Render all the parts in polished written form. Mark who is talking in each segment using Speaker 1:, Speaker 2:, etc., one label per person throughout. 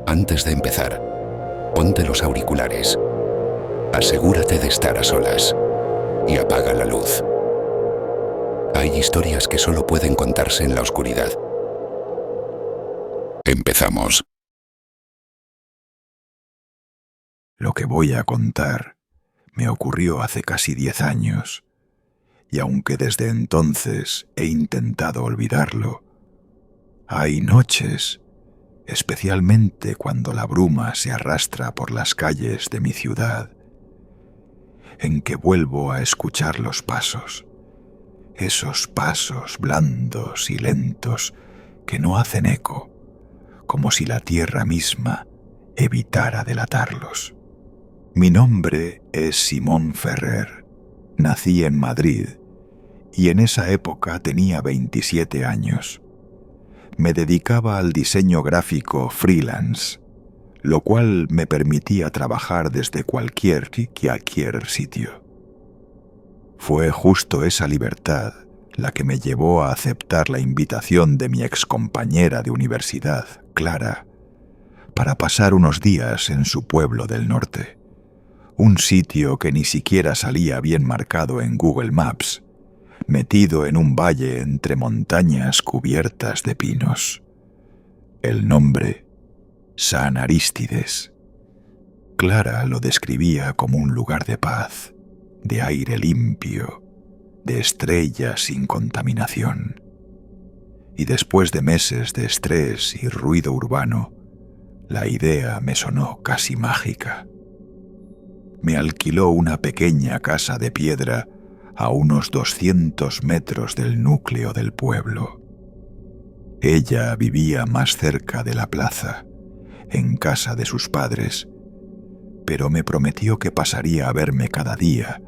Speaker 1: Antes de empezar, ponte los auriculares, asegúrate de estar a solas y apaga la luz. Hay historias que solo pueden contarse en la oscuridad. Empezamos.
Speaker 2: Lo que voy a contar me ocurrió hace casi 10 años, y aunque desde entonces he intentado olvidarlo, hay noches, especialmente cuando la bruma se arrastra por las calles de mi ciudad, en que vuelvo a escuchar los pasos, esos pasos blandos y lentos que no hacen eco, como si la tierra misma evitara delatarlos. Mi nombre es Simón Ferrer. Nací en Madrid y en esa época tenía 27 años. Me dedicaba al diseño gráfico freelance, lo cual me permitía trabajar desde cualquier sitio. Fue justo esa libertad la que me llevó a aceptar la invitación de mi excompañera de universidad, Clara, para pasar unos días en su pueblo del norte. Un sitio que ni siquiera salía bien marcado en Google Maps, metido en un valle entre montañas cubiertas de pinos. El nombre, San Arístides. Clara lo describía como un lugar de paz, de aire limpio, de estrellas sin contaminación. Y después de meses de estrés y ruido urbano, la idea me sonó casi mágica. Me alquiló una pequeña casa de piedra a unos 200 metros del núcleo del pueblo. Ella vivía más cerca de la plaza, en casa de sus padres, pero me prometió que pasaría a verme cada día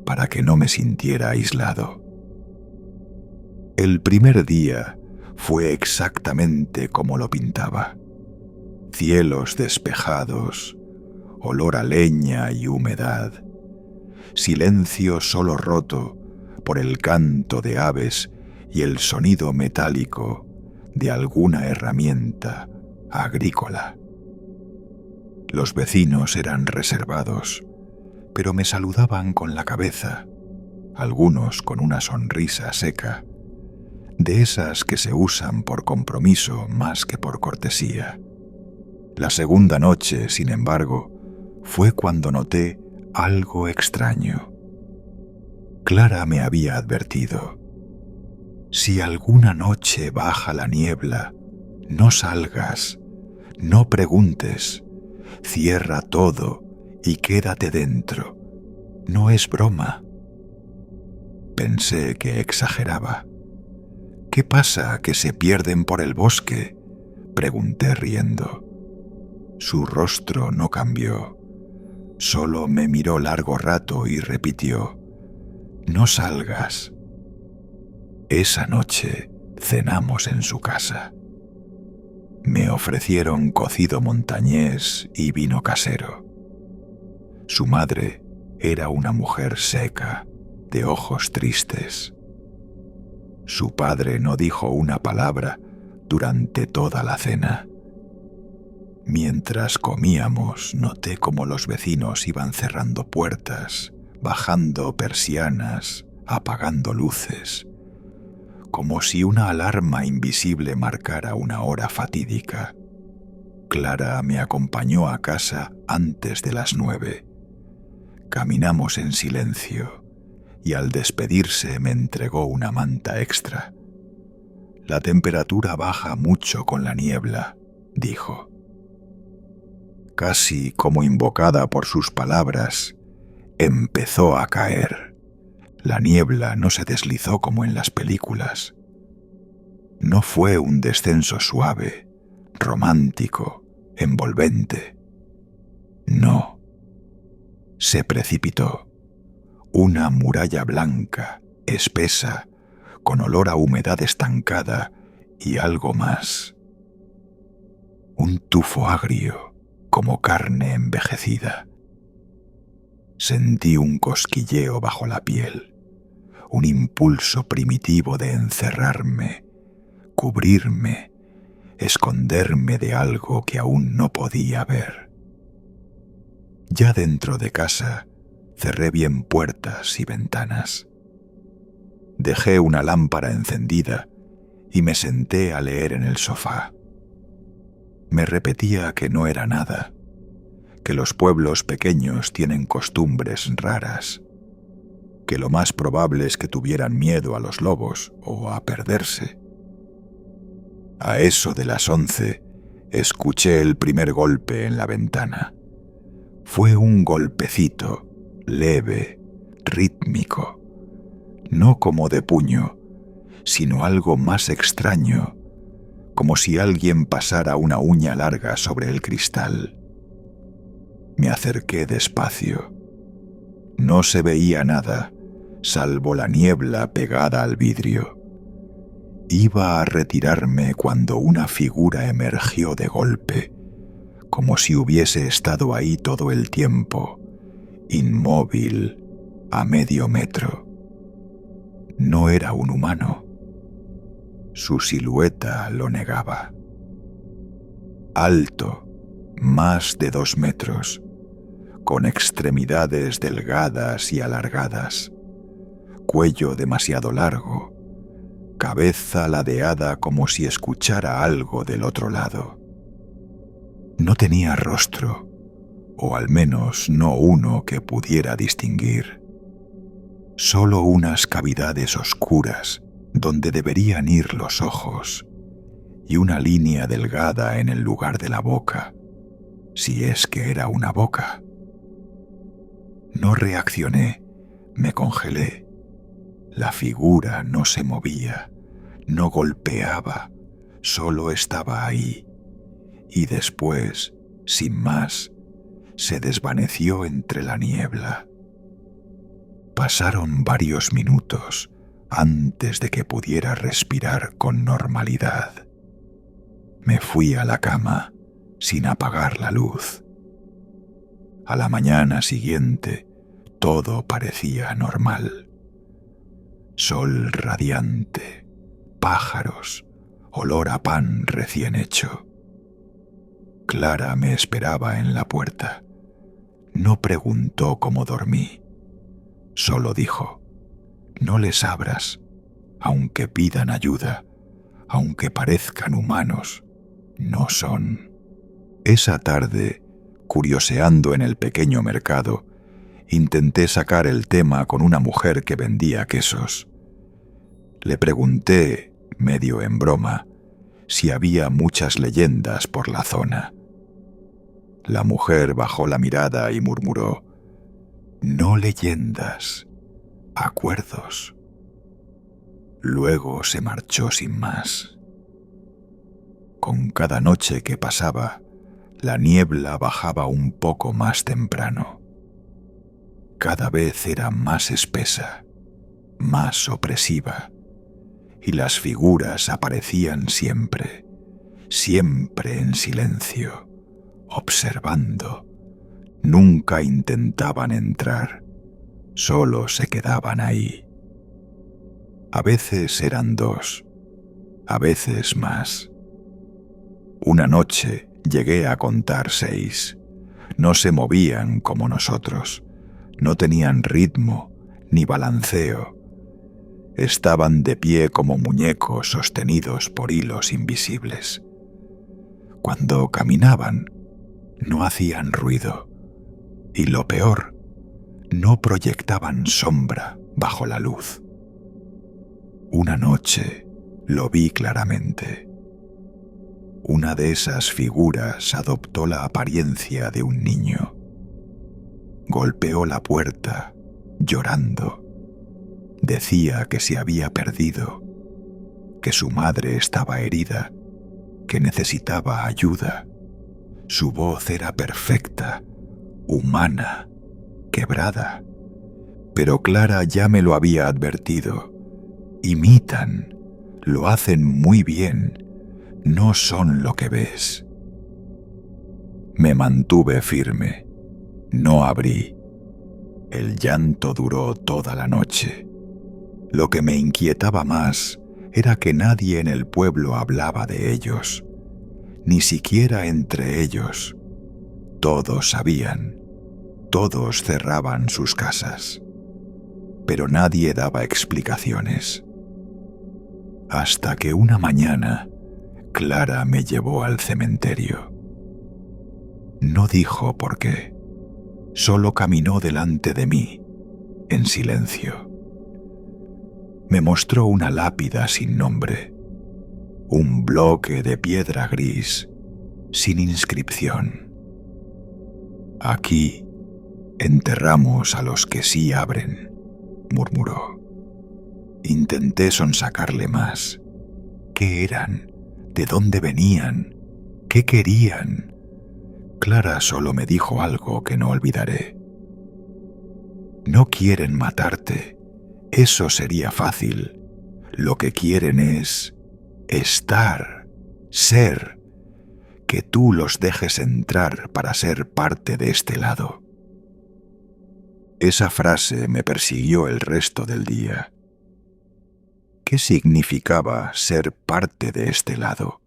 Speaker 2: para que no me sintiera aislado. El primer día fue exactamente como lo pintaba. Cielos despejados, olor a leña y humedad, silencio solo roto por el canto de aves y el sonido metálico de alguna herramienta agrícola. Los vecinos eran reservados, pero me saludaban con la cabeza, algunos con una sonrisa seca, de esas que se usan por compromiso más que por cortesía. La segunda noche, sin embargo, fue cuando noté algo extraño. Clara me había advertido: si alguna noche baja la niebla, no salgas, no preguntes, cierra todo y quédate dentro. No es broma. Pensé que exageraba. ¿Qué pasa, que se pierden por el bosque?, pregunté riendo. Su rostro no cambió. Solo me miró largo rato y repitió: no salgas. Esa noche cenamos en su casa. Me ofrecieron cocido montañés y vino casero. Su madre era una mujer seca, de ojos tristes. Su padre no dijo una palabra durante toda la cena. Mientras comíamos, noté cómo los vecinos iban cerrando puertas, bajando persianas, apagando luces, como si una alarma invisible marcara una hora fatídica. Clara me acompañó a casa antes de las 9. Caminamos en silencio y al despedirse me entregó una manta extra. La temperatura baja mucho con la niebla, dijo. Casi como invocada por sus palabras, empezó a caer. La niebla no se deslizó como en las películas. No fue un descenso suave, romántico, envolvente. No. Se precipitó. Una muralla blanca, espesa, con olor a humedad estancada y algo más. Un tufo agrio, como carne envejecida. Sentí un cosquilleo bajo la piel, un impulso primitivo de encerrarme, cubrirme, esconderme de algo que aún no podía ver. Ya dentro de casa, cerré bien puertas y ventanas. Dejé una lámpara encendida y me senté a leer en el sofá. Me repetía que no era nada, que los pueblos pequeños tienen costumbres raras, que lo más probable es que tuvieran miedo a los lobos o a perderse. A eso de las 11, escuché el primer golpe en la ventana. Fue un golpecito, leve, rítmico, no como de puño, sino algo más extraño, como si alguien pasara una uña larga sobre el cristal. Me acerqué despacio. No se veía nada, salvo la niebla pegada al vidrio. Iba a retirarme cuando una figura emergió de golpe, como si hubiese estado ahí todo el tiempo, inmóvil, a medio metro. No era un humano. Su silueta lo negaba. Alto, más de 2 metros, con extremidades delgadas y alargadas, cuello demasiado largo, cabeza ladeada como si escuchara algo del otro lado. No tenía rostro, o al menos no uno que pudiera distinguir. Solo unas cavidades oscuras donde deberían ir los ojos y una línea delgada en el lugar de la boca, si es que era una boca. No reaccioné, me congelé. La figura no se movía, no golpeaba, solo estaba ahí. Y después, sin más, se desvaneció entre la niebla. Pasaron varios minutos antes de que pudiera respirar con normalidad. Me fui a la cama sin apagar la luz. A la mañana siguiente, todo parecía normal. Sol radiante, pájaros, olor a pan recién hecho. Clara me esperaba en la puerta. No preguntó cómo dormí. Solo dijo: «No les abras, aunque pidan ayuda, aunque parezcan humanos, no son». Esa tarde, curioseando en el pequeño mercado, intenté sacar el tema con una mujer que vendía quesos. Le pregunté, medio en broma, si había muchas leyendas por la zona. La mujer bajó la mirada y murmuró: «No leyendas, acuerdos». Luego se marchó sin más. Con cada noche que pasaba, la niebla bajaba un poco más temprano. Cada vez era más espesa, más opresiva, y las figuras aparecían siempre, siempre en silencio, observando. Nunca intentaban entrar, solo se quedaban ahí. A veces eran 2, a veces más. Una noche llegué a contar 6. No se movían como nosotros. No tenían ritmo ni balanceo. Estaban de pie como muñecos sostenidos por hilos invisibles. Cuando caminaban, no hacían ruido. Y lo peor, no proyectaban sombra bajo la luz. Una noche lo vi claramente. Una de esas figuras adoptó la apariencia de un niño. Golpeó la puerta, llorando. Decía que se había perdido, que su madre estaba herida, que necesitaba ayuda. Su voz era perfecta, humana, quebrada. Pero Clara ya me lo había advertido. Imitan, lo hacen muy bien, no son lo que ves. Me mantuve firme. No abrí. El llanto duró toda la noche. Lo que me inquietaba más era que nadie en el pueblo hablaba de ellos. Ni siquiera entre ellos. Todos sabían, todos cerraban sus casas, pero nadie daba explicaciones. Hasta que una mañana, Clara me llevó al cementerio. No dijo por qué, solo caminó delante de mí, en silencio. Me mostró una lápida sin nombre, un bloque de piedra gris, sin inscripción. Aquí enterramos a los que sí abren, murmuró. Intenté sonsacarle más. ¿Qué eran? ¿De dónde venían? ¿Qué querían? Clara solo me dijo algo que no olvidaré. No quieren matarte. Eso sería fácil. Lo que quieren es estar, ser, que tú los dejes entrar para ser parte de este lado. Esa frase me persiguió el resto del día. ¿Qué significaba ser parte de este lado?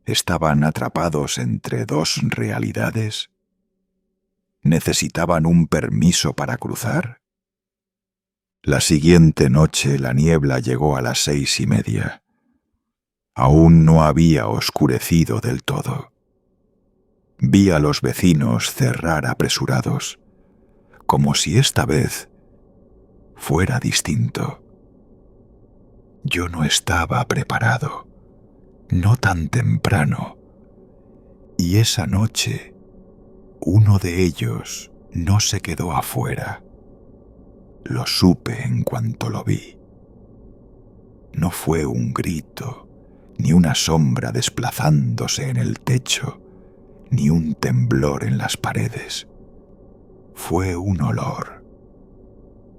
Speaker 2: ¿Estaban atrapados entre dos realidades? ¿Necesitaban un permiso para cruzar? La siguiente noche la niebla llegó a las 6:30. Aún no había oscurecido del todo. Vi a los vecinos cerrar apresurados, como si esta vez fuera distinto. Yo no estaba preparado, no tan temprano, y esa noche uno de ellos no se quedó afuera. Lo supe en cuanto lo vi. No fue un grito, ni una sombra desplazándose en el techo, ni un temblor en las paredes. Fue un olor.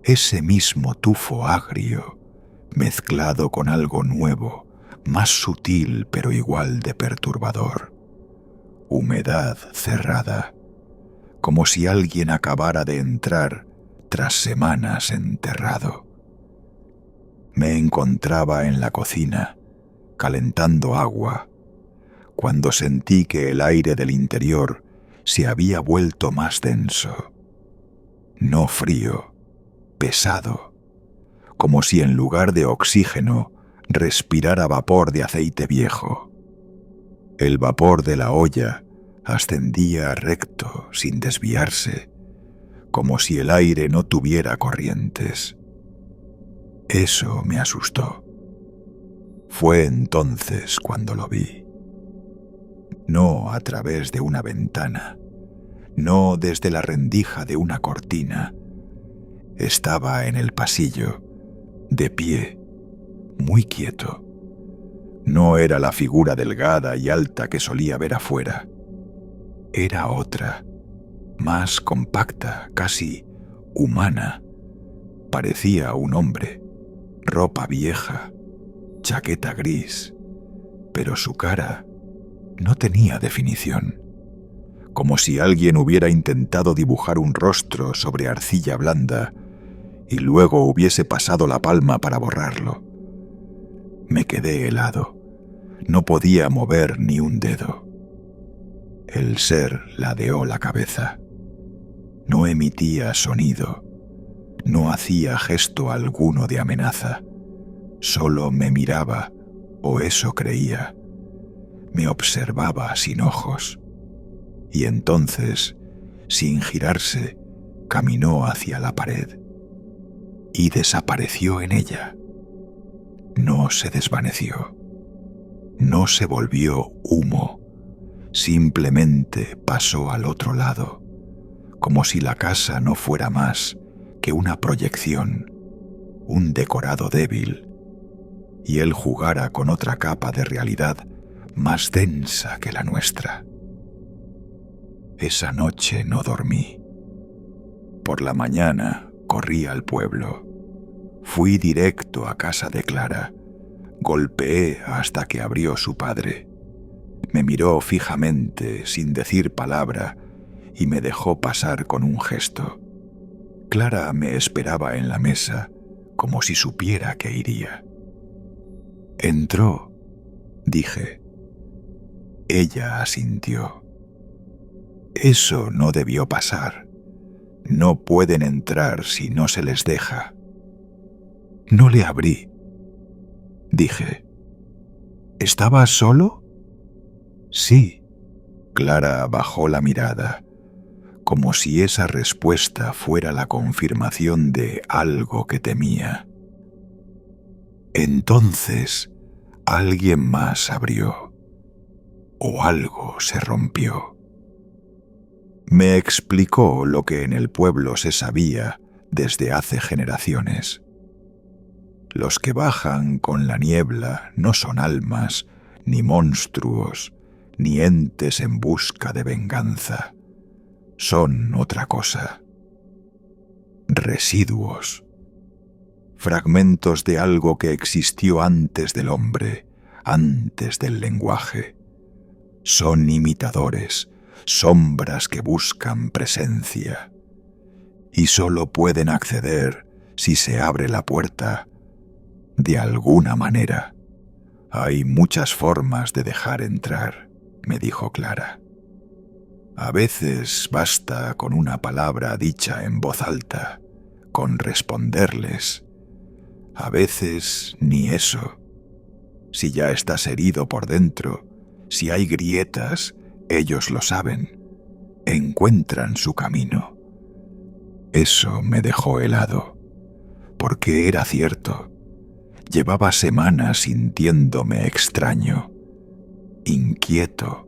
Speaker 2: Ese mismo tufo agrio, mezclado con algo nuevo, más sutil pero igual de perturbador. Humedad cerrada, como si alguien acabara de entrar tras semanas enterrado. Me encontraba en la cocina, calentando agua, cuando sentí que el aire del interior se había vuelto más denso. No frío, pesado, como si en lugar de oxígeno respirara vapor de aceite viejo. El vapor de la olla ascendía recto, sin desviarse, como si el aire no tuviera corrientes. Eso me asustó. Fue entonces cuando lo vi. No a través de una ventana, no desde la rendija de una cortina. Estaba en el pasillo, de pie, muy quieto. No era la figura delgada y alta que solía ver afuera. Era otra, más compacta, casi humana. Parecía un hombre, ropa vieja, chaqueta gris, pero su cara no tenía definición, como si alguien hubiera intentado dibujar un rostro sobre arcilla blanda y luego hubiese pasado la palma para borrarlo. Me quedé helado, no podía mover ni un dedo. El ser ladeó la cabeza. No emitía sonido, no hacía gesto alguno de amenaza. Solo me miraba, o eso creía. Me observaba sin ojos. Y entonces, sin girarse, caminó hacia la pared. Y desapareció en ella. No se desvaneció. No se volvió humo. Simplemente pasó al otro lado, como si la casa no fuera más que una proyección, un decorado débil, y él jugara con otra capa de realidad más densa que la nuestra. Esa noche no dormí. Por la mañana corrí al pueblo. Fui directo a casa de Clara. Golpeé hasta que abrió su padre. Me miró fijamente, sin decir palabra, y me dejó pasar con un gesto. Clara me esperaba en la mesa, como si supiera que iría. Entró, dije. Ella asintió. Eso no debió pasar. No pueden entrar si no se les deja. No le abrí. Dije, ¿estabas solo? Sí. Clara bajó la mirada, como si esa respuesta fuera la confirmación de algo que temía. Entonces, alguien más abrió, o algo se rompió. Me explicó lo que en el pueblo se sabía desde hace generaciones. Los que bajan con la niebla no son almas, ni monstruos, ni entes en busca de venganza. Son otra cosa. Residuos. Fragmentos de algo que existió antes del hombre, antes del lenguaje. Son imitadores, sombras que buscan presencia. Y solo pueden acceder si se abre la puerta. De alguna manera. Hay muchas formas de dejar entrar, me dijo Clara. A veces basta con una palabra dicha en voz alta, con responderles. A veces ni eso. Si ya estás herido por dentro, si hay grietas, ellos lo saben. Encuentran su camino. Eso me dejó helado, porque era cierto. Llevaba semanas sintiéndome extraño, inquieto.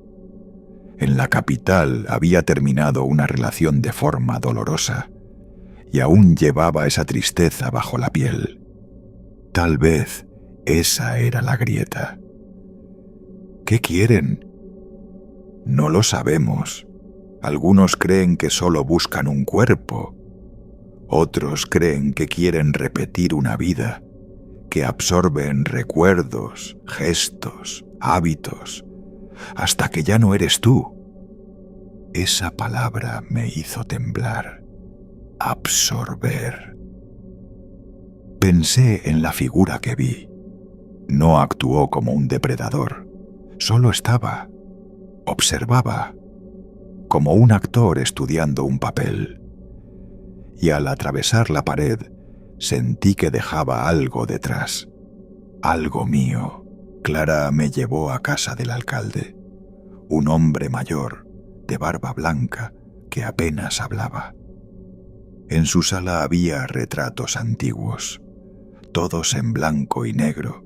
Speaker 2: En la capital había terminado una relación de forma dolorosa y aún llevaba esa tristeza bajo la piel. Tal vez esa era la grieta. ¿Qué quieren? No lo sabemos. Algunos creen que solo buscan un cuerpo. Otros creen que quieren repetir una vida, que absorben recuerdos, gestos, hábitos, hasta que ya no eres tú. Esa palabra me hizo temblar. Absorber. Pensé en la figura que vi. No actuó como un depredador. Solo estaba. Observaba. Como un actor estudiando un papel. Y al atravesar la pared, sentí que dejaba algo detrás. Algo mío. Clara me llevó a casa del alcalde. Un hombre mayor, de barba blanca, que apenas hablaba. En su sala había retratos antiguos, todos en blanco y negro,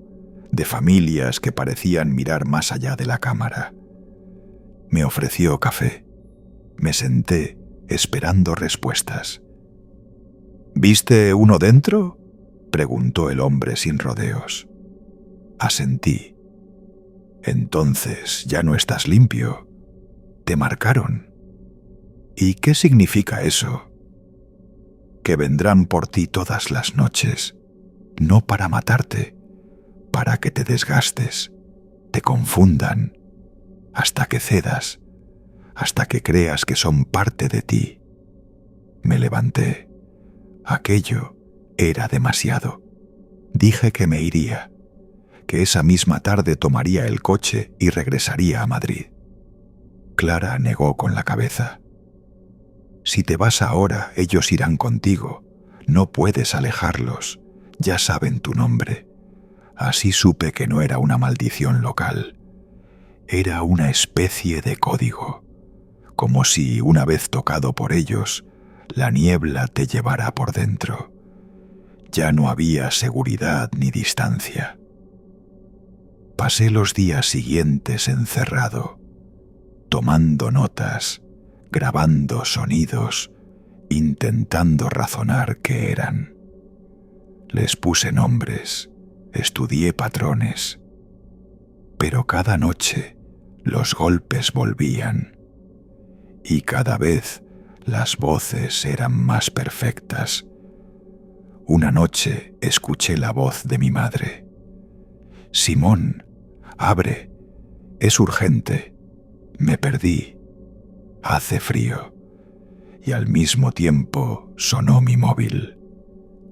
Speaker 2: de familias que parecían mirar más allá de la cámara. Me ofreció café. Me senté, esperando respuestas. ¿Viste uno dentro?, preguntó el hombre sin rodeos. Asentí. Entonces ya no estás limpio. Te marcaron. ¿Y qué significa eso? Que vendrán por ti todas las noches, no para matarte, para que te desgastes, te confundan, hasta que cedas, hasta que creas que son parte de ti. Me levanté. Aquello era demasiado. Dije que me iría, que esa misma tarde tomaría el coche y regresaría a Madrid. Clara negó con la cabeza. Si te vas ahora, ellos irán contigo. No puedes alejarlos. Ya saben tu nombre. Así supe que no era una maldición local. Era una especie de código. Como si, una vez tocado por ellos, la niebla te llevara por dentro. Ya no había seguridad ni distancia. Pasé los días siguientes encerrado, tomando notas, grabando sonidos, intentando razonar qué eran. Les puse nombres, estudié patrones. Pero cada noche los golpes volvían, y cada vez las voces eran más perfectas. Una noche escuché la voz de mi madre. «Simón, abre, es urgente». Me perdí. Hace frío. Y al mismo tiempo sonó mi móvil.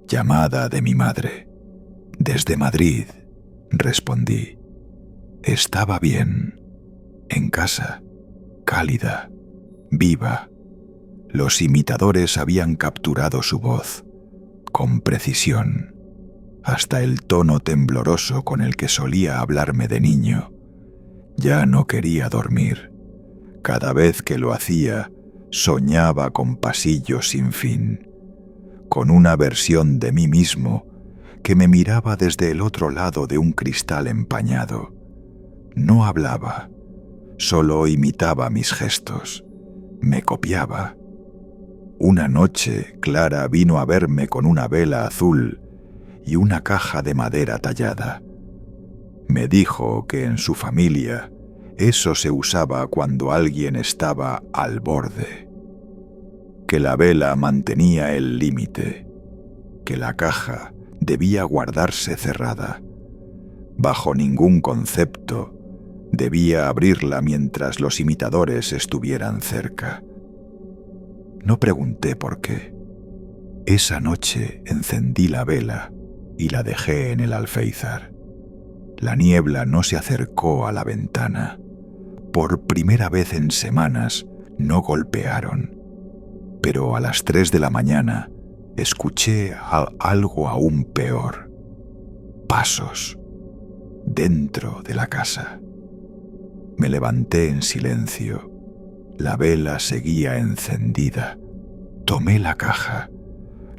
Speaker 2: Llamada de mi madre. Desde Madrid, respondí. Estaba bien. En casa, cálida, viva, los imitadores habían capturado su voz, con precisión, hasta el tono tembloroso con el que solía hablarme de niño. Ya no quería dormir. Cada vez que lo hacía, soñaba con pasillos sin fin, con una versión de mí mismo que me miraba desde el otro lado de un cristal empañado. No hablaba, solo imitaba mis gestos, me copiaba. Una noche, Clara vino a verme con una vela azul y una caja de madera tallada. Me dijo que en su familia eso se usaba cuando alguien estaba al borde, que la vela mantenía el límite, que la caja debía guardarse cerrada. Bajo ningún concepto debía abrirla mientras los imitadores estuvieran cerca. No pregunté por qué. Esa noche encendí la vela y la dejé en el alféizar. La niebla no se acercó a la ventana. Por primera vez en semanas no golpearon. Pero a las 3 de la mañana escuché algo aún peor. Pasos dentro de la casa. Me levanté en silencio. La vela seguía encendida. Tomé la caja.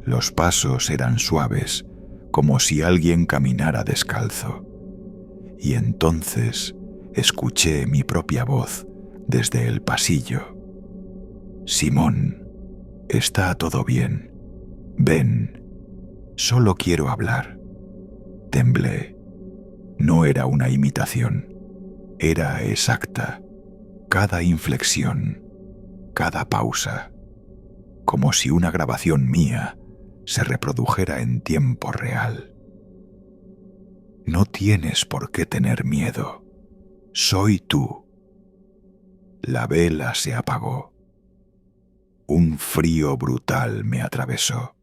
Speaker 2: Los pasos eran suaves, como si alguien caminara descalzo. Y entonces escuché mi propia voz desde el pasillo. «Simón, está todo bien. Ven, solo quiero hablar». Temblé. No era una imitación. Era exacta. Cada inflexión, cada pausa, como si una grabación mía se reprodujera en tiempo real. No tienes por qué tener miedo. Soy tú. La vela se apagó. Un frío brutal me atravesó.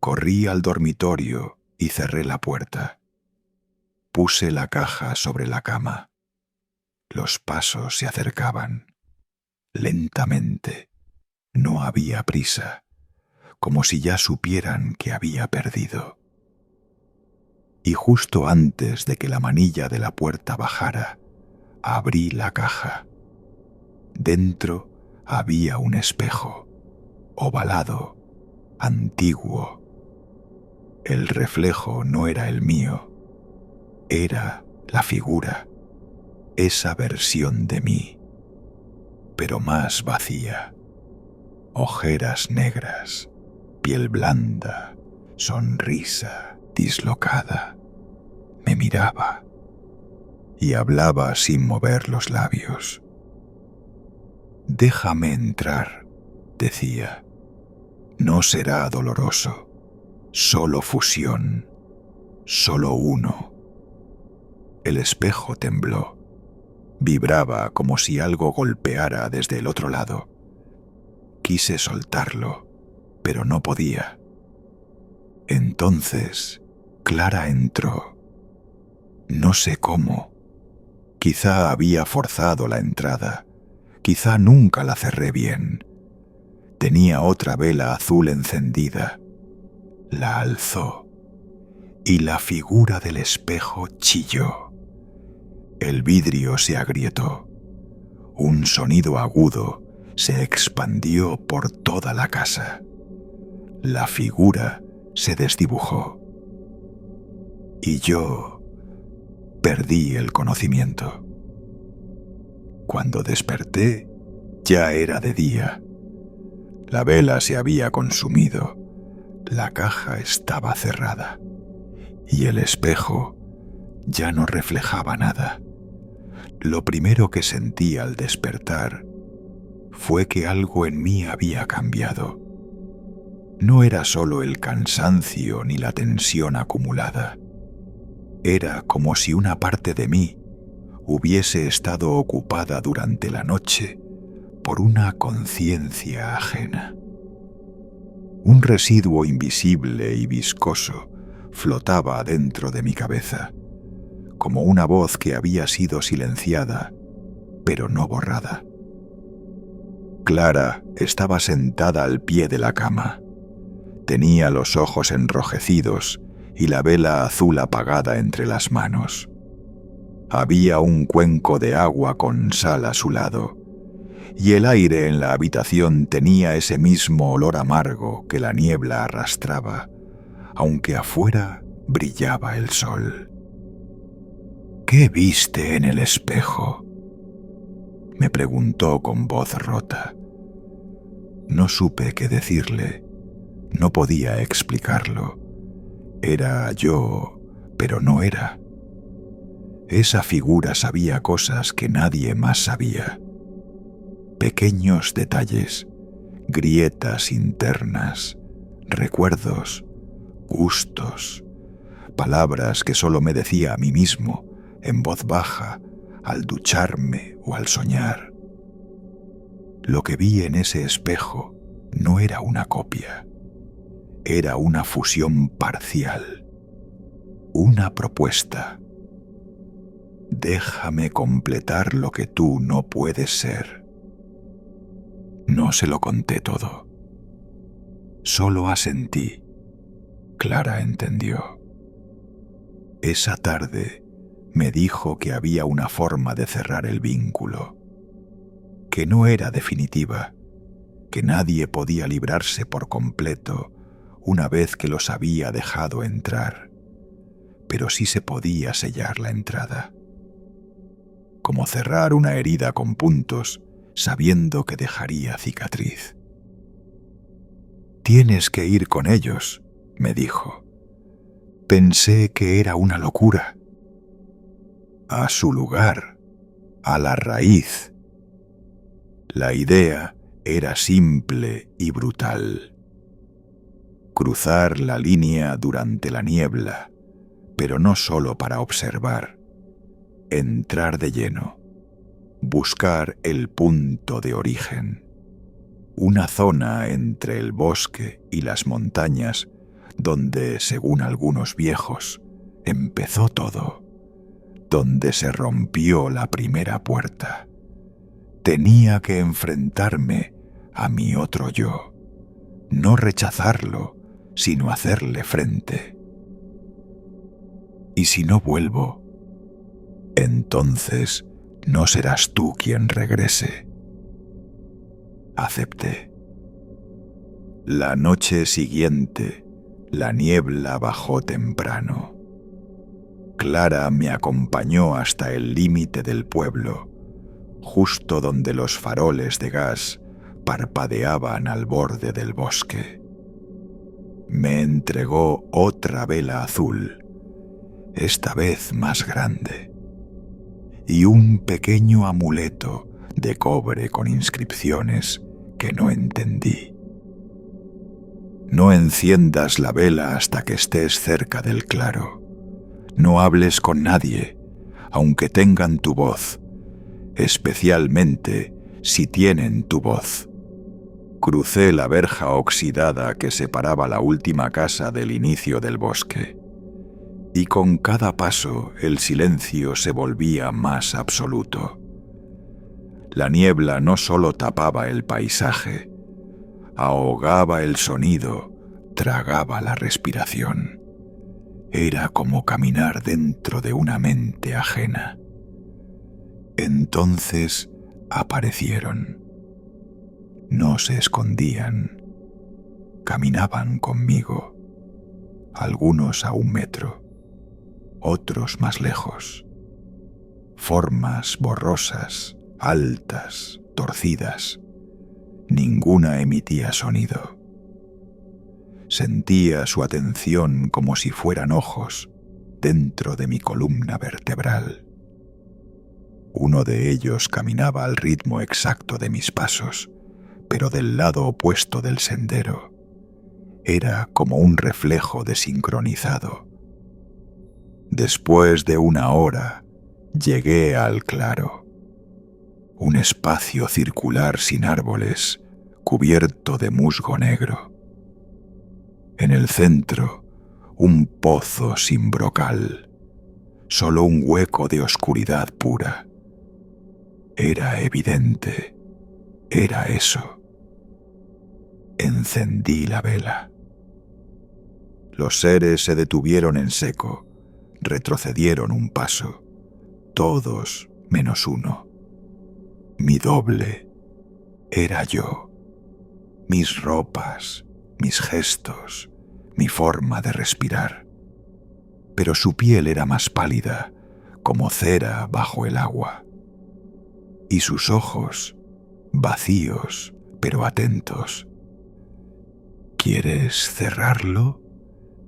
Speaker 2: Corrí al dormitorio y cerré la puerta. Puse la caja sobre la cama. Los pasos se acercaban. Lentamente. No había prisa, como si ya supieran que había perdido. Y justo antes de que la manilla de la puerta bajara, abrí la caja. Dentro había un espejo, ovalado, antiguo. El reflejo no era el mío, era la figura, esa versión de mí, pero más vacía. Ojeras negras, piel blanda, sonrisa dislocada. Me miraba y hablaba sin mover los labios. «Déjame entrar», decía. «No será doloroso, solo fusión, solo uno». El espejo tembló. Vibraba como si algo golpeara desde el otro lado. Quise soltarlo, pero no podía. Entonces, Clara entró. No sé cómo. Quizá había forzado la entrada. Quizá nunca la cerré bien. Tenía otra vela azul encendida. La alzó, y la figura del espejo chilló. El vidrio se agrietó. Un sonido agudo se expandió por toda la casa. La figura se desdibujó. Y yo perdí el conocimiento. Cuando desperté, ya era de día. La vela se había consumido. La caja estaba cerrada. Y el espejo ya no reflejaba nada. Lo primero que sentí al despertar fue que algo en mí había cambiado. No era solo el cansancio ni la tensión acumulada. Era como si una parte de mí hubiese estado ocupada durante la noche por una conciencia ajena. Un residuo invisible y viscoso flotaba dentro de mi cabeza, como una voz que había sido silenciada pero no borrada. Clara estaba sentada al pie de la cama. Tenía los ojos enrojecidos y la vela azul apagada entre las manos. Había un cuenco de agua con sal a su lado, y el aire en la habitación tenía ese mismo olor amargo que la niebla arrastraba, aunque afuera brillaba el sol. «¿Qué viste en el espejo?», me preguntó con voz rota. No supe qué decirle. No podía explicarlo. Era yo, pero no era. Esa figura sabía cosas que nadie más sabía. Pequeños detalles, grietas internas, recuerdos, gustos, palabras que solo me decía a mí mismo, en voz baja, al ducharme o al soñar. Lo que vi en ese espejo no era una copia. Era una fusión parcial, una propuesta. Déjame completar lo que tú no puedes ser. No se lo conté todo. Solo asentí. Clara entendió. Esa tarde me dijo que había una forma de cerrar el vínculo, que no era definitiva, que nadie podía librarse por completo una vez que los había dejado entrar, pero sí se podía sellar la entrada. Como cerrar una herida con puntos, sabiendo que dejaría cicatriz. «Tienes que ir con ellos», me dijo. Pensé que era una locura. A su lugar, a la raíz. La idea era simple y brutal. Cruzar la línea durante la niebla, pero no solo para observar. Entrar de lleno. Buscar el punto de origen. Una zona entre el bosque y las montañas donde, según algunos viejos, empezó todo. Donde se rompió la primera puerta. Tenía que enfrentarme a mi otro yo. No rechazarlo, sino hacerle frente. Y si no vuelvo, entonces no serás tú quien regrese. Acepté. La noche siguiente, la niebla bajó temprano. Clara me acompañó hasta el límite del pueblo, justo donde los faroles de gas parpadeaban al borde del bosque. Me entregó otra vela azul, esta vez más grande, y un pequeño amuleto de cobre con inscripciones que no entendí. No enciendas la vela hasta que estés cerca del claro. No hables con nadie, aunque tengan tu voz, especialmente si tienen tu voz. Crucé la verja oxidada que separaba la última casa del inicio del bosque, y con cada paso el silencio se volvía más absoluto. La niebla no solo tapaba el paisaje, ahogaba el sonido, tragaba la respiración. Era como caminar dentro de una mente ajena. Entonces aparecieron. No se escondían. Caminaban conmigo. Algunos a 1 metro, otros más lejos. Formas borrosas, altas, torcidas. Ninguna emitía sonido. Sentía su atención como si fueran ojos dentro de mi columna vertebral. Uno de ellos caminaba al ritmo exacto de mis pasos, pero del lado opuesto del sendero. Era como un reflejo desincronizado. Después de 1 hora, llegué al claro. Un espacio circular sin árboles, cubierto de musgo negro. En el centro, un pozo sin brocal, solo un hueco de oscuridad pura. Era evidente, era eso. Encendí la vela. Los seres se detuvieron en seco, retrocedieron un paso, todos menos uno. Mi doble era yo, mis ropas, mis gestos, mi forma de respirar. Pero su piel era más pálida, como cera bajo el agua. Y sus ojos, vacíos, pero atentos. ¿Quieres cerrarlo?,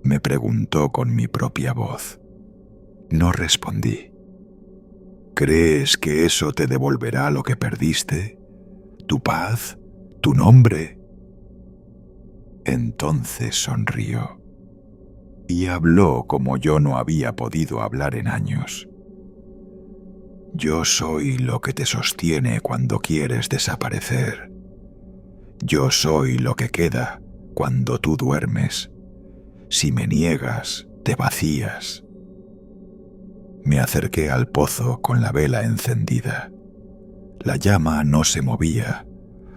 Speaker 2: me preguntó con mi propia voz. No respondí. ¿Crees que eso te devolverá lo que perdiste? ¿Tu paz? ¿Tu nombre? Entonces sonrió y habló como yo no había podido hablar en años. Yo soy lo que te sostiene cuando quieres desaparecer. Yo soy lo que queda cuando tú duermes. Si me niegas, te vacías. Me acerqué al pozo con la vela encendida. La llama no se movía,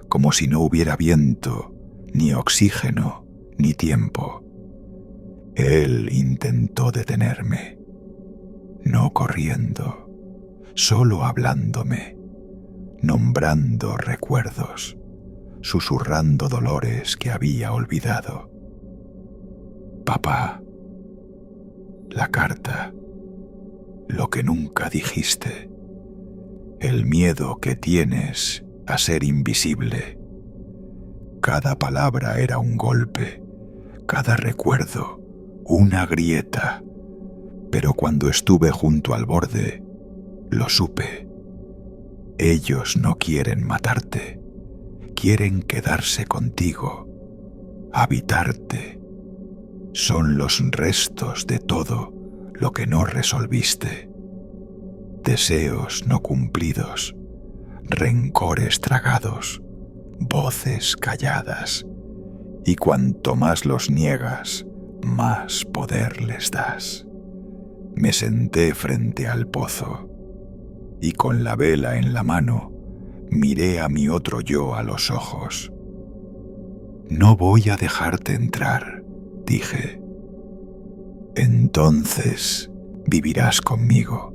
Speaker 2: como si no hubiera viento, ni oxígeno, ni tiempo. Él intentó detenerme, no corriendo, solo hablándome, nombrando recuerdos, susurrando dolores que había olvidado. Papá, la carta, lo que nunca dijiste, el miedo que tienes a ser invisible. Cada palabra era un golpe, cada recuerdo una grieta, pero cuando estuve junto al borde, lo supe. Ellos no quieren matarte, quieren quedarse contigo, habitarte. Son los restos de todo lo que no resolviste. Deseos no cumplidos, rencores tragados, voces calladas, y cuanto más los niegas, más poder les das. Me senté frente al pozo y con la vela en la mano miré a mi otro yo a los ojos. No voy a dejarte entrar, dije. Entonces vivirás conmigo.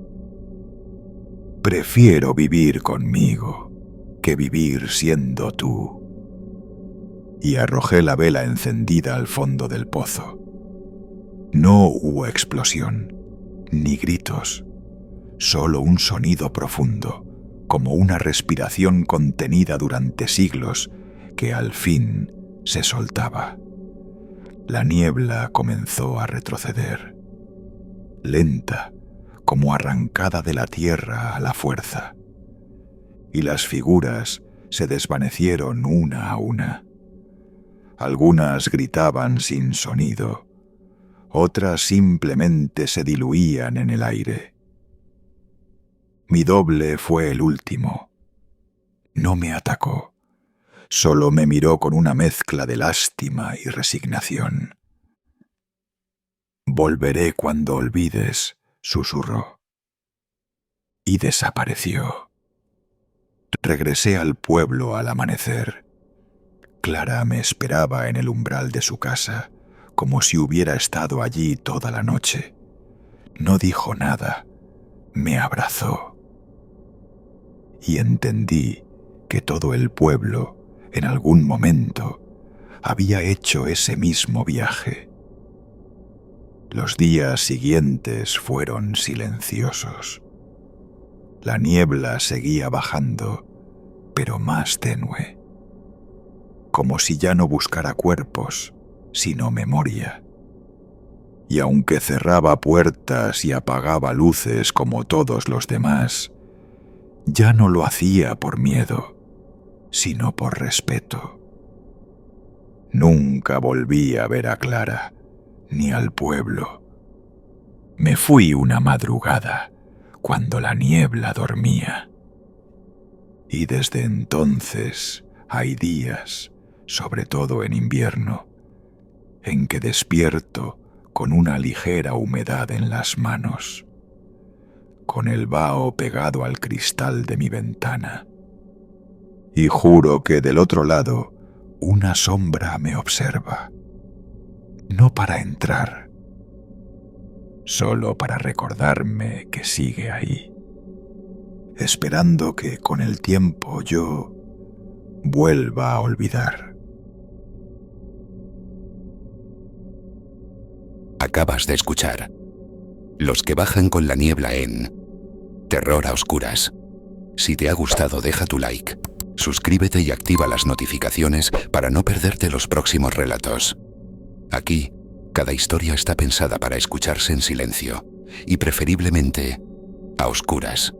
Speaker 2: Prefiero vivir conmigo que vivir siendo tú. Y arrojé la vela encendida al fondo del pozo. No hubo explosión, ni gritos, solo un sonido profundo, como una respiración contenida durante siglos que al fin se soltaba. La niebla comenzó a retroceder, lenta, como arrancada de la tierra a la fuerza, y las figuras se desvanecieron una a una. Algunas gritaban sin sonido, otras simplemente se diluían en el aire. Mi doble fue el último. No me atacó, solo me miró con una mezcla de lástima y resignación. Volveré cuando olvides, susurró. Y desapareció. Regresé al pueblo al amanecer. Clara me esperaba en el umbral de su casa, como si hubiera estado allí toda la noche. No dijo nada, me abrazó. Y entendí que todo el pueblo, en algún momento, había hecho ese mismo viaje. Los días siguientes fueron silenciosos. La niebla seguía bajando, pero más tenue, como si ya no buscara cuerpos, sino memoria. Y aunque cerraba puertas y apagaba luces como todos los demás, ya no lo hacía por miedo, sino por respeto. Nunca volví a ver a Clara, ni al pueblo. Me fui una madrugada, cuando la niebla dormía. Y desde entonces hay días, sobre todo en invierno, en que despierto con una ligera humedad en las manos, con el vaho pegado al cristal de mi ventana. Y juro que del otro lado una sombra me observa, no para entrar, solo para recordarme que sigue ahí, esperando que con el tiempo yo vuelva a olvidar.
Speaker 1: Acabas de escuchar Los que bajan con la niebla en Terror a Oscuras. Si te ha gustado, deja tu like, suscríbete y activa las notificaciones para no perderte los próximos relatos. Aquí, cada historia está pensada para escucharse en silencio y preferiblemente a oscuras.